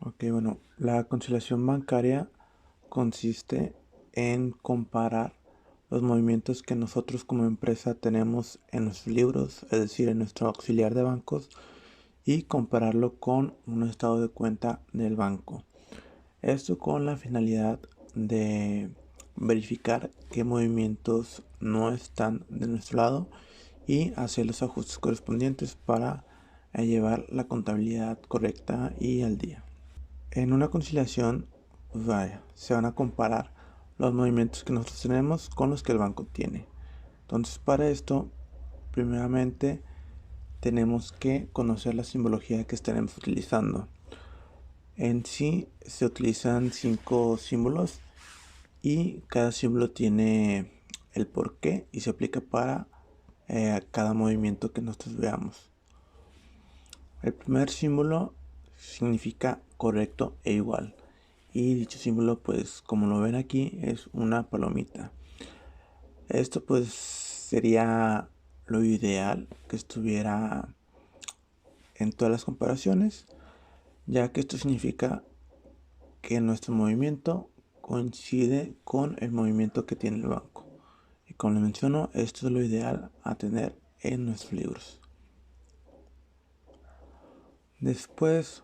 Ok, bueno, la conciliación bancaria consiste en comparar los movimientos que nosotros como empresa tenemos en nuestros libros, es decir, en nuestro auxiliar de bancos, y compararlo con un estado de cuenta del banco. Esto con la finalidad de verificar qué movimientos no están de nuestro lado y hacer los ajustes correspondientes para llevar la contabilidad correcta y al día. En una conciliación, pues vaya, se van a comparar los movimientos que nosotros tenemos con los que el banco tiene. Entonces, para esto, primeramente tenemos que conocer la simbología que estaremos utilizando. En sí se utilizan 5 símbolos y cada símbolo tiene el porqué y se aplica para cada movimiento que nosotros veamos. El primer símbolo significa correcto e igual. Y dicho símbolo, pues como lo ven aquí, es una palomita. Esto pues sería lo ideal que estuviera en todas las comparaciones, ya que esto significa que nuestro movimiento coincide con el movimiento que tiene el banco. Y como les menciono, esto es lo ideal a tener en nuestros libros. Después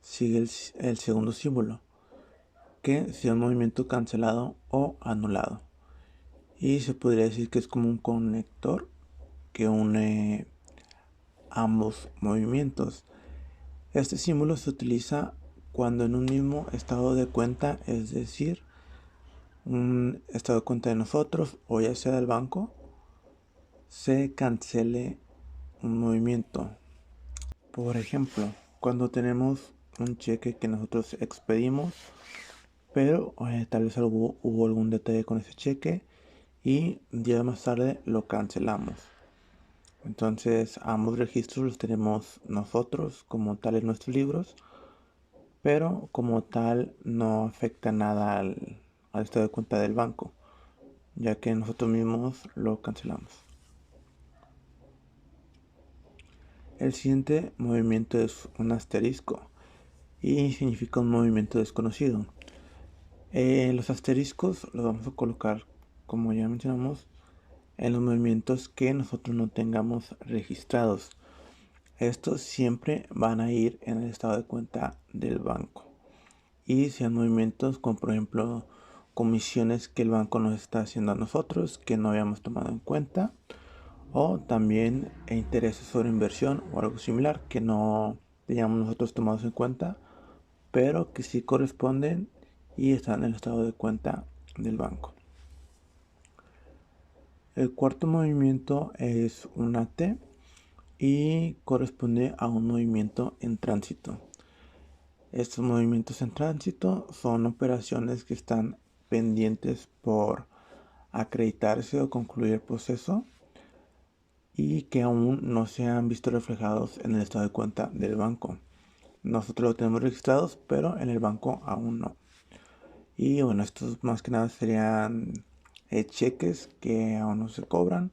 sigue el segundo símbolo, que sea un movimiento cancelado o anulado. Y se podría decir que es como un conector que une ambos movimientos. Este símbolo se utiliza cuando en un mismo estado de cuenta, es decir, un estado de cuenta de nosotros o ya sea del banco, se cancele un movimiento. Por ejemplo, cuando tenemos un cheque que nosotros expedimos, pero tal vez hubo algún detalle con ese cheque y días más tarde lo cancelamos. Entonces ambos registros los tenemos nosotros como tal en nuestros libros, pero como tal no afecta nada al estado de cuenta del banco, ya que nosotros mismos lo cancelamos. El siguiente movimiento es un asterisco y significa un movimiento desconocido. Los asteriscos los vamos a colocar, como ya mencionamos, en los movimientos que nosotros no tengamos registrados. Estos siempre van a ir en el estado de cuenta del banco. Y sean movimientos como por ejemplo comisiones que el banco nos está haciendo a nosotros que no habíamos tomado en cuenta. O también intereses sobre inversión o algo similar que no teníamos nosotros tomados en cuenta, pero que sí corresponden y están en el estado de cuenta del banco. El cuarto movimiento es una T y corresponde a un movimiento en tránsito. Estos movimientos en tránsito son operaciones que están pendientes por acreditarse o concluir el proceso y que aún no se han visto reflejados en el estado de cuenta del banco. Nosotros lo tenemos registrados, pero en el banco aún no. Y bueno, estos más que nada serían cheques que aún no se cobran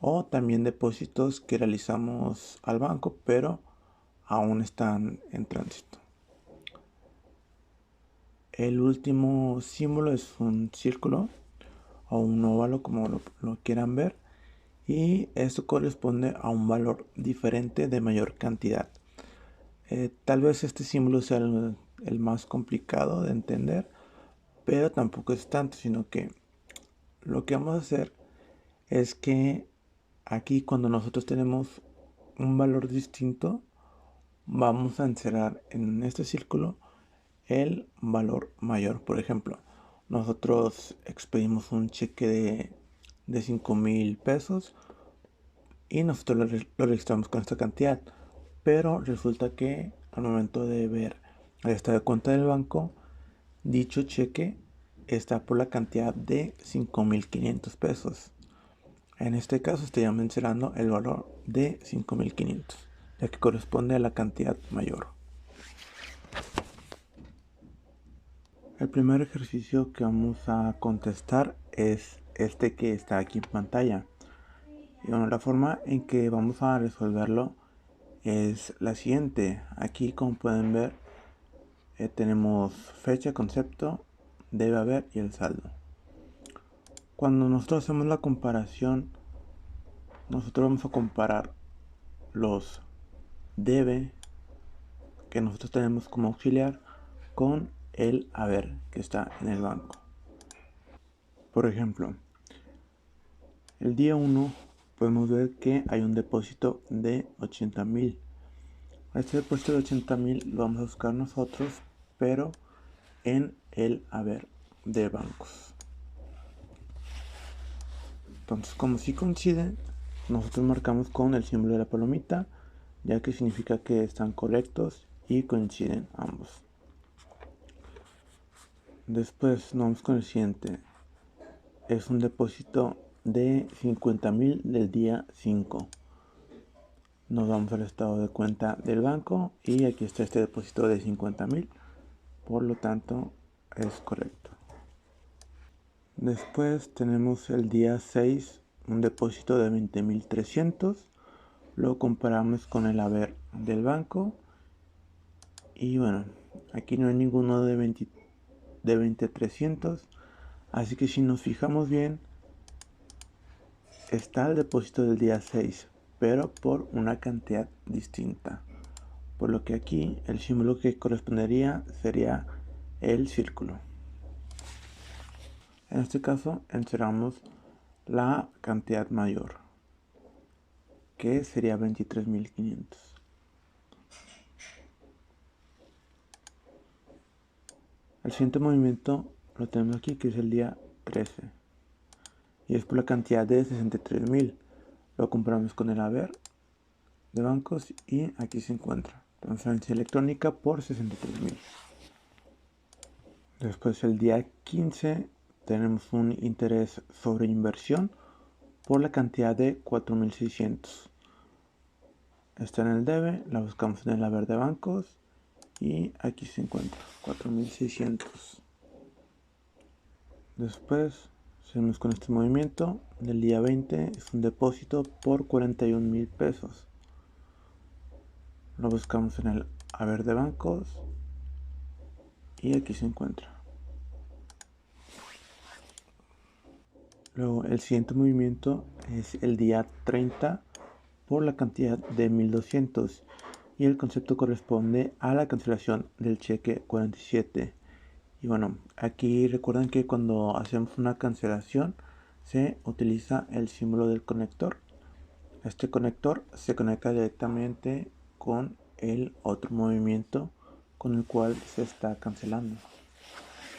o también depósitos que realizamos al banco, pero aún están en tránsito. El último símbolo es un círculo o un óvalo, como lo quieran ver, y esto corresponde a un valor diferente de mayor cantidad. Tal vez este símbolo sea el más complicado de entender, pero tampoco es tanto, sino que lo que vamos a hacer es que aquí cuando nosotros tenemos un valor distinto, vamos a encerrar en este círculo el valor mayor. Por ejemplo, nosotros expedimos un cheque de 5,000 pesos y nosotros lo registramos con esta cantidad, pero resulta que al momento de ver el estado de cuenta del banco, dicho cheque está por la cantidad de 5,500 pesos. En este caso estaríamos mencionando el valor de 5,500, ya que corresponde a la cantidad mayor. El primer ejercicio que vamos a contestar es este que está aquí en pantalla. Y bueno, la forma en que vamos a resolverlo es la siguiente. Aquí, como pueden ver, tenemos fecha, concepto, debe haber y el saldo. Cuando nosotros hacemos la comparación, nosotros vamos a comparar los debe que nosotros tenemos como auxiliar con el haber que está en el banco. Por ejemplo, el día 1 podemos ver que hay un depósito de 80,000. Este depósito de 80,000 lo vamos a buscar nosotros, pero en el haber de bancos. Entonces, como si coinciden, nosotros marcamos con el símbolo de la palomita, ya que significa que están correctos y coinciden ambos. Después nos vamos con el siguiente. Es un depósito de 50,000 del día 5. Nos vamos al estado de cuenta del banco y aquí está este depósito de 50,000, por lo tanto es correcto. Después tenemos el día 6, un depósito de 20,300. Lo comparamos con el haber del banco y bueno, aquí no hay ninguno de 20,300, así que si nos fijamos bien, está el depósito del día 6, pero por una cantidad distinta, por lo que aquí el símbolo que correspondería sería el círculo. En este caso encerramos la cantidad mayor, que sería 23,500. El siguiente movimiento lo tenemos aquí, que es el día 13, y es por la cantidad de 63,000. Lo comparamos con el haber de bancos y aquí se encuentra transferencia electrónica por 63,000. Después el día 15 tenemos un interés sobre inversión por la cantidad de 4,600. Está en el debe, la buscamos en el haber de bancos y aquí se encuentra 4,600. Después seguimos con este movimiento del día 20, es un depósito por 41,000 pesos. Lo buscamos en el haber de bancos y aquí se encuentra. Luego el siguiente movimiento es el día 30 por la cantidad de 1,200 y el concepto corresponde a la cancelación del cheque 47. Y bueno, aquí recuerden que cuando hacemos una cancelación se utiliza el símbolo del conector. Este conector se conecta directamente con el otro movimiento con el cual se está cancelando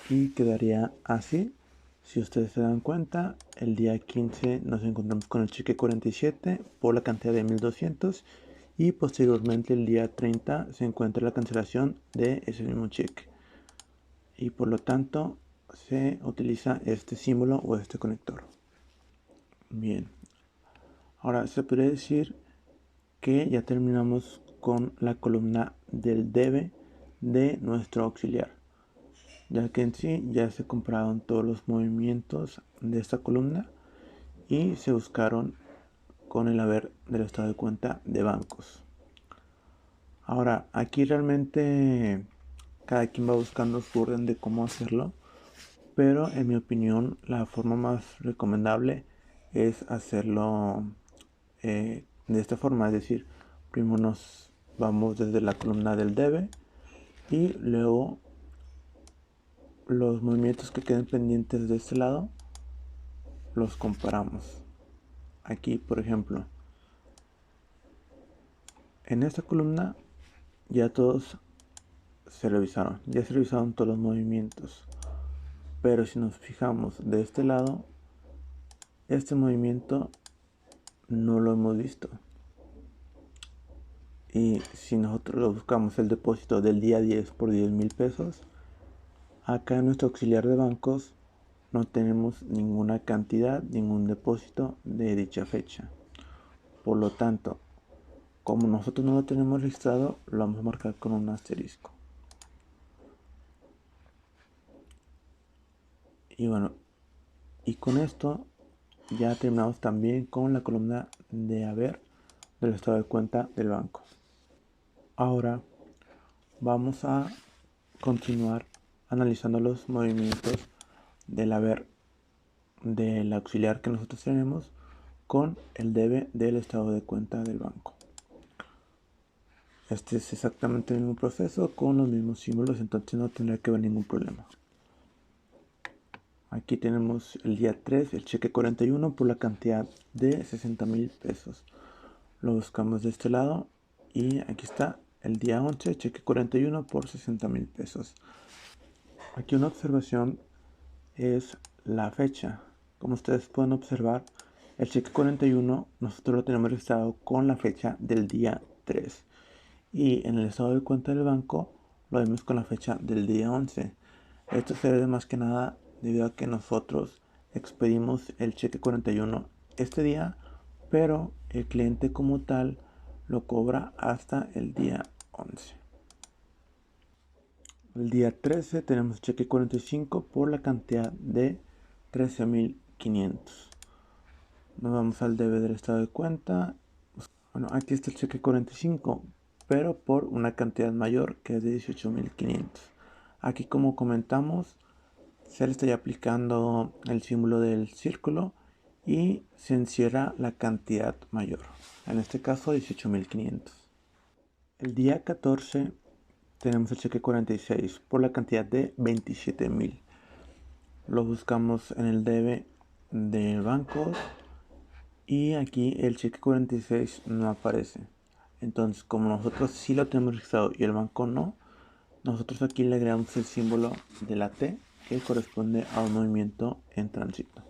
y quedaría así. Si ustedes se dan cuenta, el día 15 nos encontramos con el cheque 47 por la cantidad de 1,200 y posteriormente el día 30 se encuentra la cancelación de ese mismo cheque y por lo tanto se utiliza este símbolo o este conector. Bien, ahora se podría decir que ya terminamos con la columna del debe de nuestro auxiliar, ya que en sí ya se compraron todos los movimientos de esta columna y se buscaron con el haber del estado de cuenta de bancos. Ahora, aquí realmente cada quien va buscando su orden de cómo hacerlo, pero en mi opinión la forma más recomendable es hacerlo de esta forma, es decir, primero nos vamos desde la columna del debe y luego los movimientos que queden pendientes de este lado los comparamos. Aquí, por ejemplo, en esta columna ya todos se revisaron todos los movimientos, pero si nos fijamos de este lado, este movimiento no lo hemos visto. Y si nosotros lo buscamos el depósito del día 10 por 10,000 pesos, acá en nuestro auxiliar de bancos no tenemos ninguna cantidad, ningún depósito de dicha fecha. Por lo tanto, como nosotros no lo tenemos registrado, lo vamos a marcar con un asterisco. Y bueno, y con esto ya terminamos también con la columna de haber del estado de cuenta del banco. Ahora vamos a continuar analizando los movimientos del haber del auxiliar que nosotros tenemos con el debe del estado de cuenta del banco. Este es exactamente el mismo proceso con los mismos símbolos, entonces no tendría que haber ningún problema. Aquí tenemos el día 3, el cheque 41 por la cantidad de 60,000 pesos. Lo buscamos de este lado y aquí está el día 11, cheque 41 por 60,000 pesos. Aquí una observación es la fecha. Como ustedes pueden observar, el cheque 41 nosotros lo tenemos registrado con la fecha del día 3 y en el estado de cuenta del banco lo vemos con la fecha del día 11. Esto se debe más que nada debido a que nosotros expedimos el cheque 41 este día, pero el cliente como tal lo cobra hasta el día 11. El día 13 tenemos cheque 45 por la cantidad de 13,500. Nos vamos al debe del estado de cuenta. Bueno, aquí está el cheque 45, pero por una cantidad mayor que es de 18,500. Aquí, como comentamos, se le está aplicando el símbolo del círculo y se encierra la cantidad mayor, en este caso 18,500. El día 14 tenemos el cheque 46 por la cantidad de 27,000. Lo buscamos en el debe del banco y aquí el cheque 46 no aparece. Entonces, como nosotros sí lo tenemos registrado y el banco no, nosotros aquí le agregamos el símbolo de la T que corresponde a un movimiento en tránsito.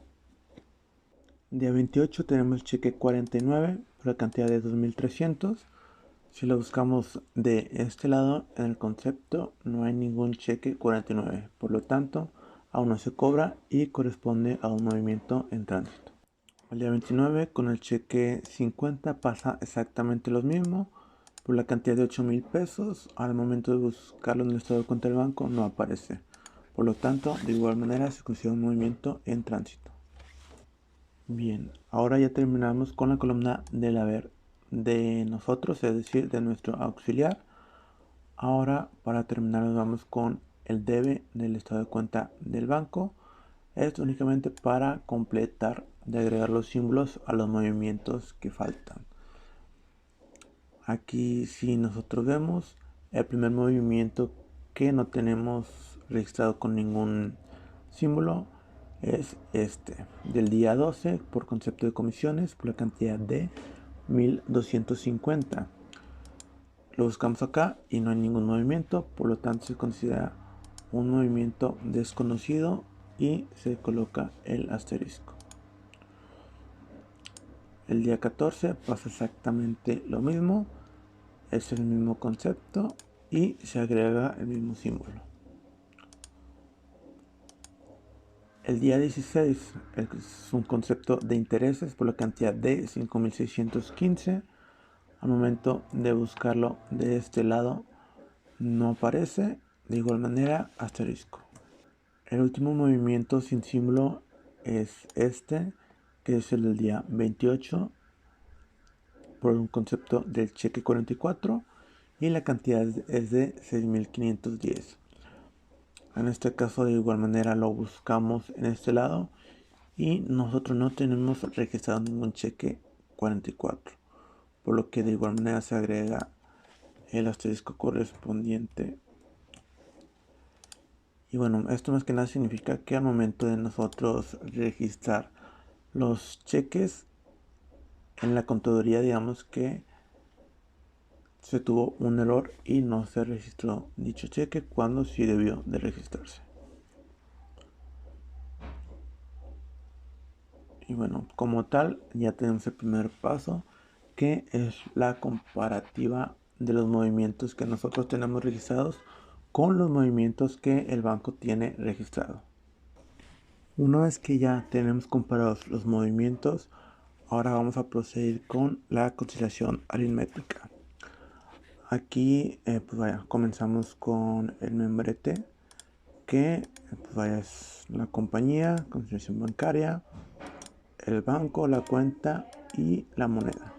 Día 28 tenemos el cheque 49 por la cantidad de 2,300. Si lo buscamos de este lado en el concepto no hay ningún cheque 49, por lo tanto aún no se cobra y corresponde a un movimiento en tránsito. El día 29 con el cheque 50 pasa exactamente lo mismo por la cantidad de 8,000 pesos. Al momento de buscarlo en el estado de cuenta del banco no aparece, por lo tanto de igual manera se considera un movimiento en tránsito. Bien, ahora ya terminamos con la columna del haber de nosotros, es decir, de nuestro auxiliar. Ahora, para terminar, nos vamos con el debe del estado de cuenta del banco. Es únicamente para completar de agregar los símbolos a los movimientos que faltan. Aquí, si nosotros vemos el primer movimiento que no tenemos registrado con ningún símbolo, es este, del día 12 por concepto de comisiones por la cantidad de 1,250. Lo buscamos acá y no hay ningún movimiento, por lo tanto se considera un movimiento desconocido y se coloca el asterisco. El día 14 pasa exactamente lo mismo, es el mismo concepto y se agrega el mismo símbolo. El día 16 es un concepto de intereses por la cantidad de 5,615. Al momento de buscarlo de este lado no aparece, de igual manera asterisco. El último movimiento sin símbolo es este, que es el del día 28 por un concepto del cheque 44 y la cantidad es de 6,510. En este caso de igual manera lo buscamos en este lado y nosotros no tenemos registrado ningún cheque 44, por lo que de igual manera se agrega el asterisco correspondiente. Y bueno, esto más que nada significa que al momento de nosotros registrar los cheques en la contaduría, digamos que se tuvo un error y no se registró dicho cheque cuando sí debió de registrarse. Y bueno, como tal ya tenemos el primer paso, que es la comparativa de los movimientos que nosotros tenemos registrados con los movimientos que el banco tiene registrado. Una vez que ya tenemos comparados los movimientos, ahora vamos a proceder con la conciliación aritmética. Aquí pues vaya, comenzamos con el membrete, que pues vaya, es la compañía, conciliación bancaria, el banco, la cuenta y la moneda.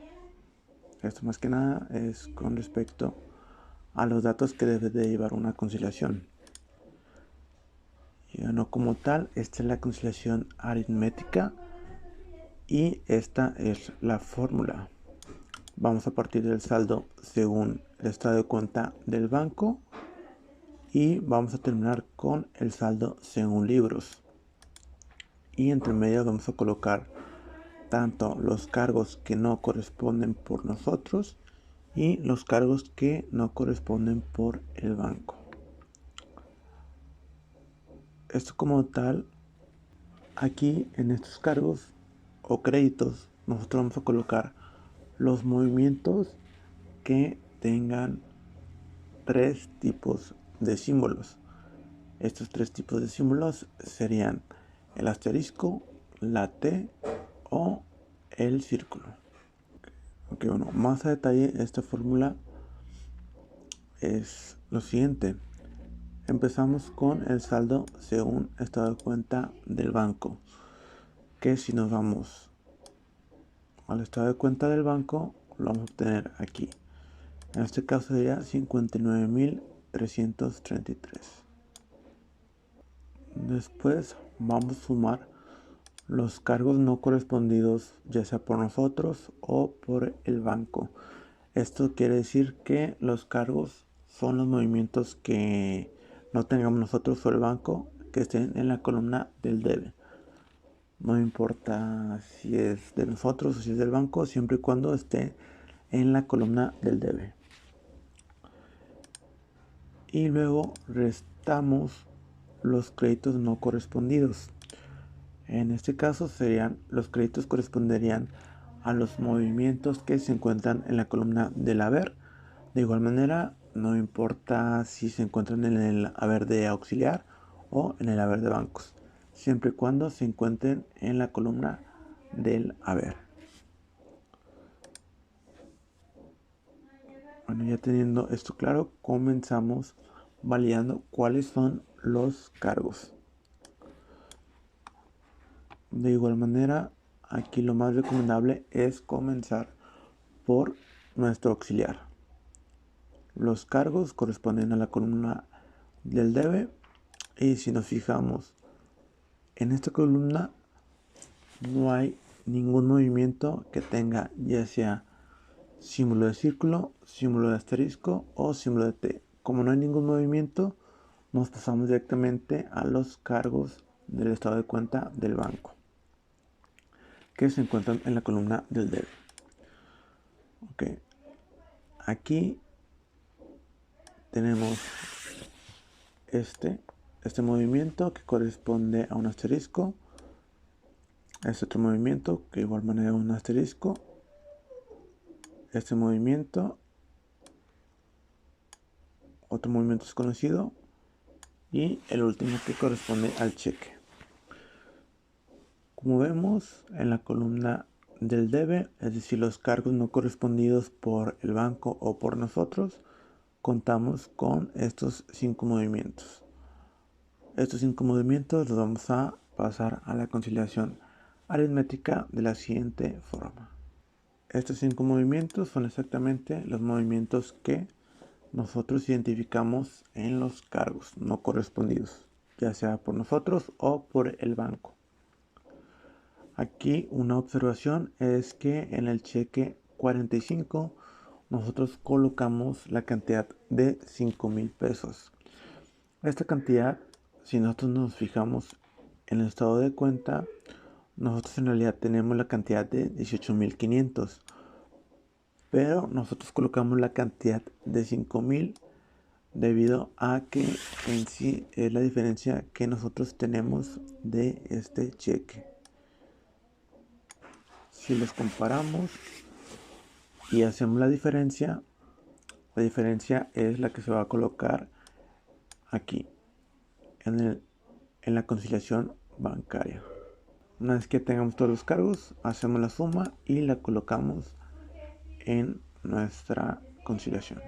Esto más que nada es con respecto a los datos que debe de llevar una conciliación. Y bueno, como tal, esta es la conciliación aritmética y esta es la fórmula. Vamos a partir del saldo según el estado de cuenta del banco y vamos a terminar con el saldo según libros. Y entre medio vamos a colocar tanto los cargos que no corresponden por nosotros y los cargos que no corresponden por el banco. Esto como tal, aquí en estos cargos o créditos nosotros vamos a colocar los movimientos que tengan 3 tipos de símbolos. Estos 3 tipos de símbolos serían el asterisco, la T o el círculo. Ok, bueno, más a detalle esta fórmula es lo siguiente. Empezamos con el saldo según estado de cuenta del banco, que si nos vamos al estado de cuenta del banco lo vamos a obtener aquí. En este caso sería 59.333. Después vamos a sumar los cargos no correspondidos, ya sea por nosotros o por el banco. Esto quiere decir que los cargos son los movimientos que no tengamos nosotros o el banco, que estén en la columna del debe. No importa si es de nosotros o si es del banco, siempre y cuando esté en la columna del debe. Y luego restamos los créditos no correspondidos. En este caso los créditos corresponderían a los movimientos que se encuentran en la columna del haber. De igual manera, no importa si se encuentran en el haber de auxiliar o en el haber de bancos, siempre y cuando se encuentren en la columna del haber. Bueno, ya teniendo esto claro, comenzamos validando cuáles son los cargos. De igual manera, aquí lo más recomendable es comenzar por nuestro auxiliar. Los cargos corresponden a la columna del debe y si nos fijamos en esta columna no hay ningún movimiento que tenga ya sea símbolo de círculo, símbolo de asterisco o símbolo de T. Como no hay ningún movimiento, nos pasamos directamente a los cargos del estado de cuenta del banco, que se encuentran en la columna del debe. Ok, aquí tenemos este movimiento que corresponde a un asterisco, este otro movimiento que de igual manera es un asterisco, este movimiento, otro movimiento desconocido y el último que corresponde al cheque. Como vemos en la columna del debe, es decir, los cargos no correspondidos por el banco o por nosotros, contamos con estos 5 movimientos. Estos 5 movimientos los vamos a pasar a la conciliación aritmética de la siguiente forma. Estos 5 movimientos son exactamente los movimientos que nosotros identificamos en los cargos no correspondidos, ya sea por nosotros o por el banco. Aquí una observación es que en el cheque 45 nosotros colocamos la cantidad de 5,000 pesos. Esta cantidad, si nosotros nos fijamos en el estado de cuenta, nosotros en realidad tenemos la cantidad de 18,500, pero nosotros colocamos la cantidad de 5,000 debido a que en sí es la diferencia que nosotros tenemos de este cheque. Si los comparamos y hacemos la diferencia es la que se va a colocar aquí en la conciliación bancaria. Una vez que tengamos todos los cargos, hacemos la suma y la colocamos en nuestra conciliación.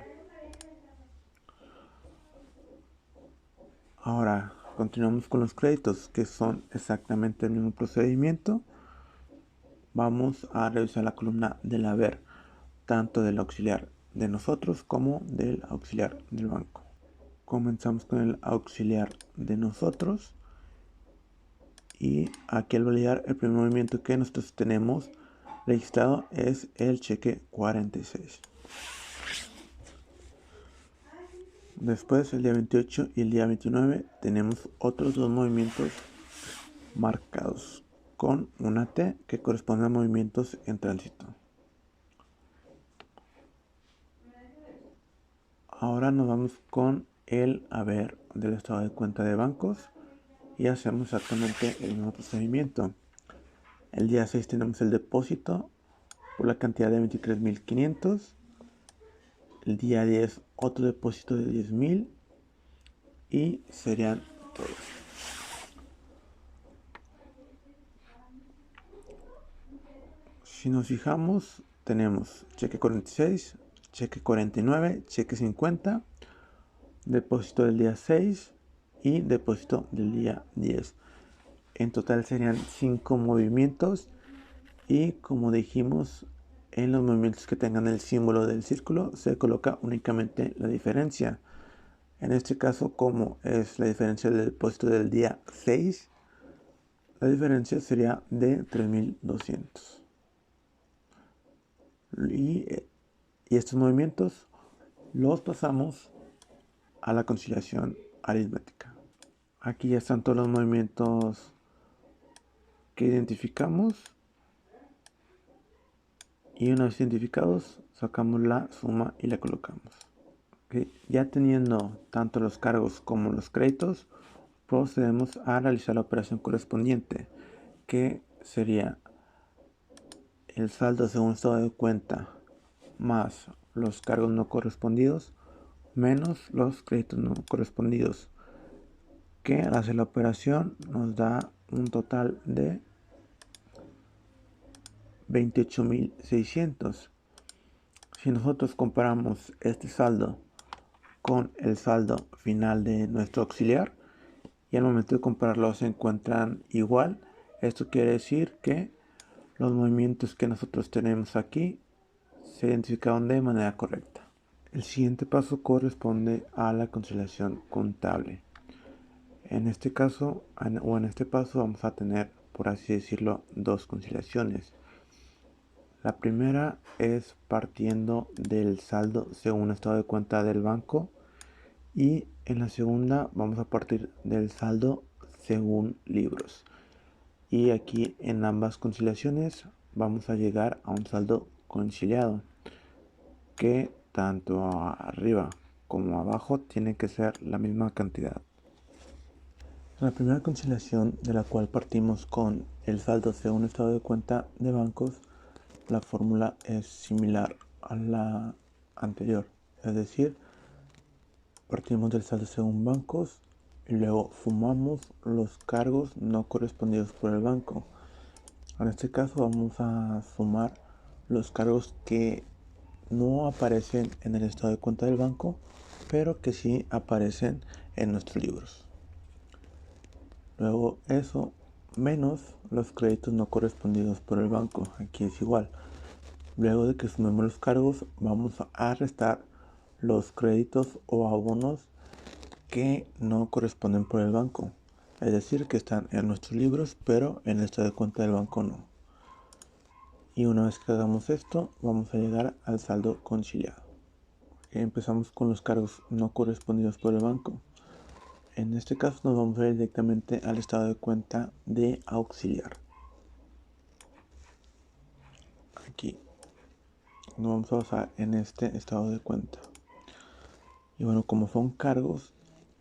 Ahora continuamos con los créditos, que son exactamente el mismo procedimiento. Vamos a revisar la columna del haber, tanto del auxiliar de nosotros como del auxiliar del banco. Comenzamos con el auxiliar de nosotros Y aquí al validar, el primer movimiento que nosotros tenemos registrado es el cheque 46. Después, el día 28 y el día 29 tenemos otros dos movimientos marcados con una T que corresponde a movimientos en tránsito. Ahora nos vamos con el haber del estado de cuenta de bancos y hacemos exactamente el mismo procedimiento. El día 6 tenemos el depósito por la cantidad de 23.500. El día 10 otro depósito de 10.000 y serían todos. Si nos fijamos, tenemos cheque 46, cheque 49, cheque 50, depósito del día 6 y depósito del día 10. En total serían 5 movimientos y como dijimos, en los movimientos que tengan el símbolo del círculo se coloca únicamente la diferencia. En este caso, como es la diferencia del depósito del día 6, la diferencia sería de 3.200. Y estos movimientos los pasamos a la conciliación aritmética. Aquí ya están todos los movimientos que identificamos. Y una vez identificados, sacamos la suma y la colocamos. ¿Okay? Ya teniendo tanto los cargos como los créditos, procedemos a realizar la operación correspondiente, que sería el saldo según estado de cuenta más los cargos no correspondidos menos los créditos no correspondidos, que al hacer la operación nos da un total de 28.600. Si nosotros comparamos este saldo con el saldo final de nuestro auxiliar y al momento de compararlo se encuentran igual, esto quiere decir que los movimientos que nosotros tenemos aquí se identificaron de manera correcta. El siguiente paso corresponde a la conciliación contable. En este caso, o en este paso, vamos a tener, por así decirlo, dos conciliaciones. La primera es partiendo del saldo según estado de cuenta del banco y en la segunda vamos a partir del saldo según libros. Y aquí en ambas conciliaciones vamos a llegar a un saldo conciliado que tanto arriba como abajo tiene que ser la misma cantidad. La primera conciliación, de la cual partimos con el saldo según estado de cuenta de bancos, la fórmula es similar a la anterior, es decir, partimos del saldo según bancos y luego sumamos los cargos no correspondidos por el banco. En este caso vamos a sumar los cargos que no aparecen en el estado de cuenta del banco, pero que sí aparecen en nuestros libros. Luego eso menos los créditos no correspondidos por el banco. Aquí es igual. Luego de que sumemos los cargos, vamos a restar los créditos o abonos que no corresponden por el banco. Es decir, que están en nuestros libros, pero en el estado de cuenta del banco no. Y una vez que hagamos esto, vamos a llegar al saldo conciliado. Empezamos con los cargos no correspondidos por el banco. En este caso nos vamos a ir directamente al estado de cuenta de auxiliar. Aquí nos vamos a basar en este estado de cuenta. Y bueno, como son cargos,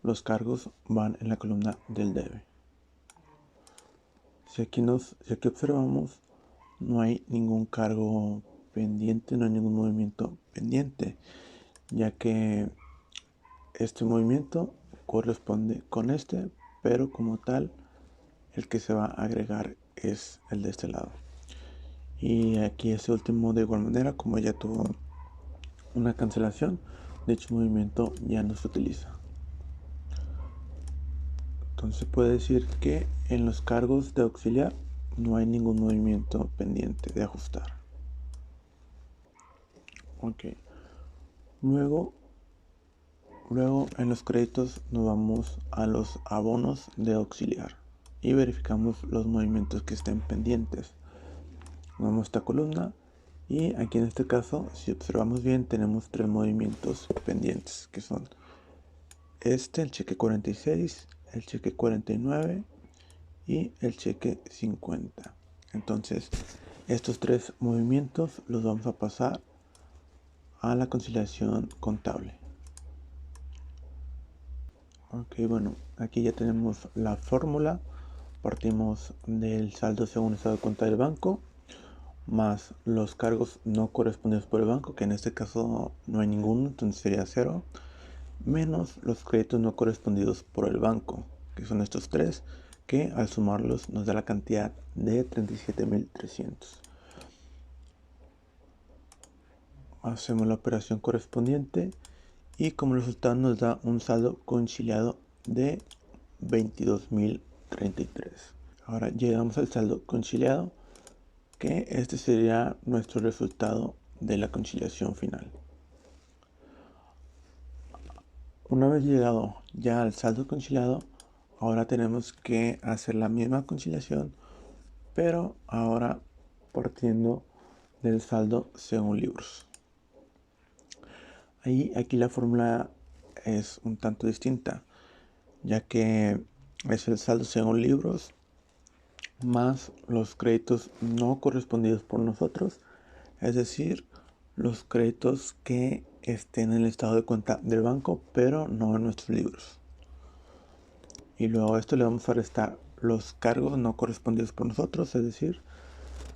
los cargos van en la columna del debe. Si aquí observamos, no hay ningún cargo pendiente, no hay ningún movimiento pendiente, ya que este movimiento corresponde con este, pero como tal, el que se va a agregar es el de este lado. Y aquí este último, de igual manera, como ya tuvo una cancelación, dicho movimiento ya no se utiliza. Entonces puede decir que en los cargos de auxiliar no hay ningún movimiento pendiente de ajustar. Ok. Luego en los créditos nos vamos a los abonos de auxiliar. y verificamos los movimientos que estén pendientes. Vamos a esta columna y aquí en este caso, si observamos bien, tenemos 3 movimientos pendientes, que son el cheque 46, el cheque 49 y el cheque 50. Entonces, estos 3 movimientos los vamos a pasar a la conciliación contable. Ok, bueno, aquí ya tenemos la fórmula. Partimos del saldo según estado de cuenta del banco, más los cargos no correspondidos por el banco, que en este caso no hay ninguno, entonces sería 0, menos los créditos no correspondidos por el banco, que son estos 3, que al sumarlos nos da la cantidad de 37.300. Hacemos la operación correspondiente y como resultado nos da un saldo conciliado de 22.033. Ahora llegamos al saldo conciliado, que este sería nuestro resultado de la conciliación final. Una vez llegado ya al saldo conciliado, ahora tenemos que hacer la misma conciliación, pero ahora partiendo del saldo según libros. Aquí la fórmula es un tanto distinta, ya que es el saldo según libros más los créditos no correspondidos por nosotros, es decir, los créditos que estén en el estado de cuenta del banco, pero no en nuestros libros. Y luego a esto le vamos a restar los cargos no correspondidos por nosotros, es decir,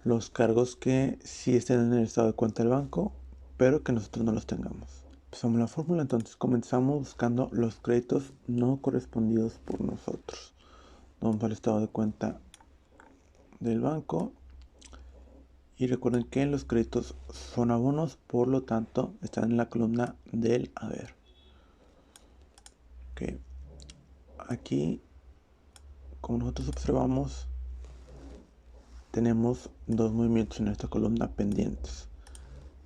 los cargos que sí estén en el estado de cuenta del banco, pero que nosotros no los tengamos. Empezamos la fórmula, entonces comenzamos buscando los créditos no correspondidos por nosotros. Vamos al estado de cuenta del banco y recuerden que los créditos son abonos, por lo tanto están en la columna del haber. Okay. Aquí, como nosotros observamos, tenemos 2 movimientos en esta columna pendientes,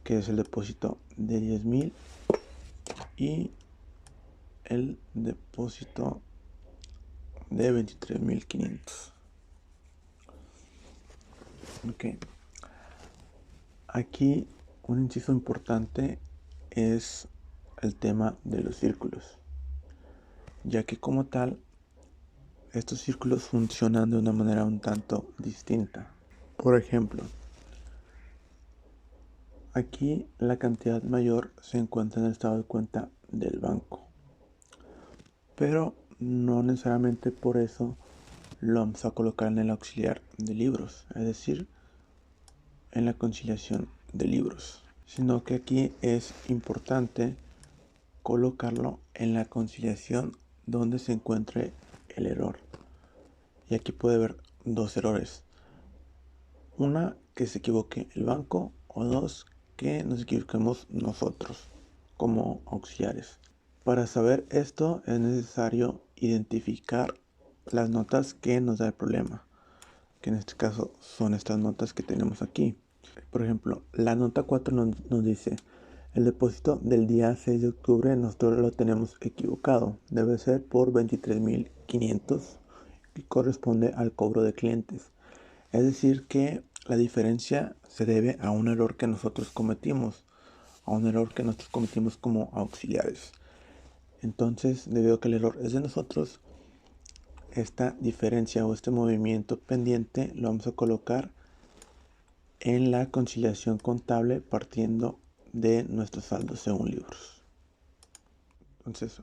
que es el depósito de 10.000 y el depósito de 23.500. Okay. Aquí un inciso importante es el tema de los círculos, ya que como tal estos círculos funcionan de una manera un tanto distinta. Por ejemplo, aquí la cantidad mayor se encuentra en el estado de cuenta del banco, pero no necesariamente por eso lo vamos a colocar en el auxiliar de libros, es decir, en la conciliación de libros, sino que aquí es importante colocarlo en la conciliación donde se encuentre el error. Y aquí puede haber 2 errores: una, que se equivoque el banco, o 2, que nos equivoquemos nosotros como auxiliares. Para saber esto es necesario identificar las notas que nos da el problema, que en este caso son estas notas que tenemos aquí. Por ejemplo, la nota 4 nos dice: el depósito del día 6 de octubre nosotros lo tenemos equivocado, debe ser por 23.500 y corresponde al cobro de clientes. Es decir, que la diferencia se debe a un error que nosotros cometimos, como auxiliares. Entonces, debido a que el error es de nosotros, esta diferencia o este movimiento pendiente lo vamos a colocar en la conciliación contable partiendo de nuestros saldos según libros. Entonces,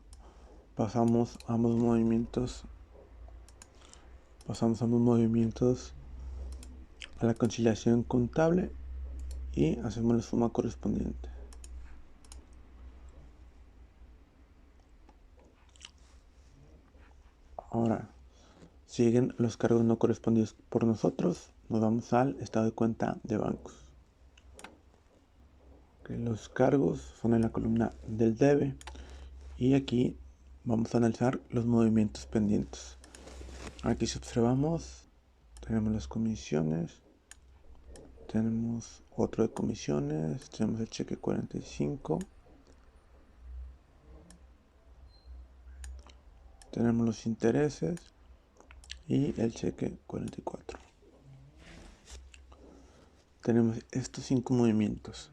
pasamos ambos movimientos a la conciliación contable y hacemos la suma correspondiente. Ahora siguen los cargos no correspondidos por nosotros. Nos vamos al estado de cuenta de bancos. Los cargos son en la columna del debe y aquí vamos a analizar los movimientos pendientes. Aquí si observamos, tenemos las comisiones, tenemos otro de comisiones, tenemos el cheque 45, tenemos los intereses y el cheque 44. Tenemos estos 5 movimientos.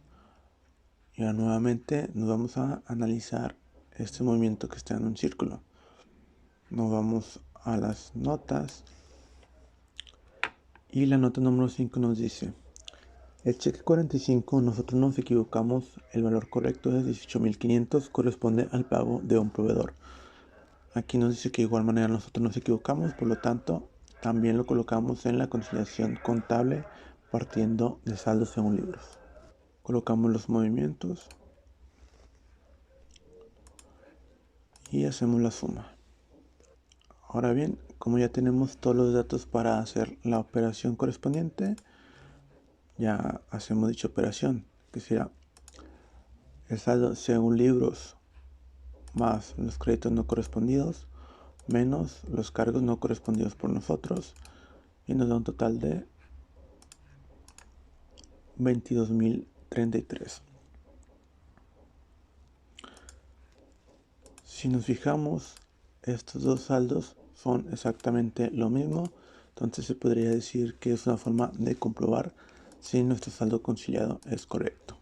Y ahora nuevamente nos vamos a analizar este movimiento que está en un círculo. Nos vamos a las notas y la nota número 5 nos dice: el cheque 45, nosotros nos equivocamos, el valor correcto es 18.500, corresponde al pago de un proveedor. Aquí nos dice que de igual manera nosotros nos equivocamos, por lo tanto también lo colocamos en la conciliación contable partiendo de saldos según libros. Colocamos los movimientos y hacemos la suma. Ahora bien, como ya tenemos todos los datos para hacer la operación correspondiente, ya hacemos dicha operación, que será el saldo según libros más los créditos no correspondidos menos los cargos no correspondidos por nosotros, y nos da un total de 22.033. Si nos fijamos, estos dos saldos son exactamente lo mismo, entonces se podría decir que es una forma de comprobar si nuestro saldo conciliado es correcto.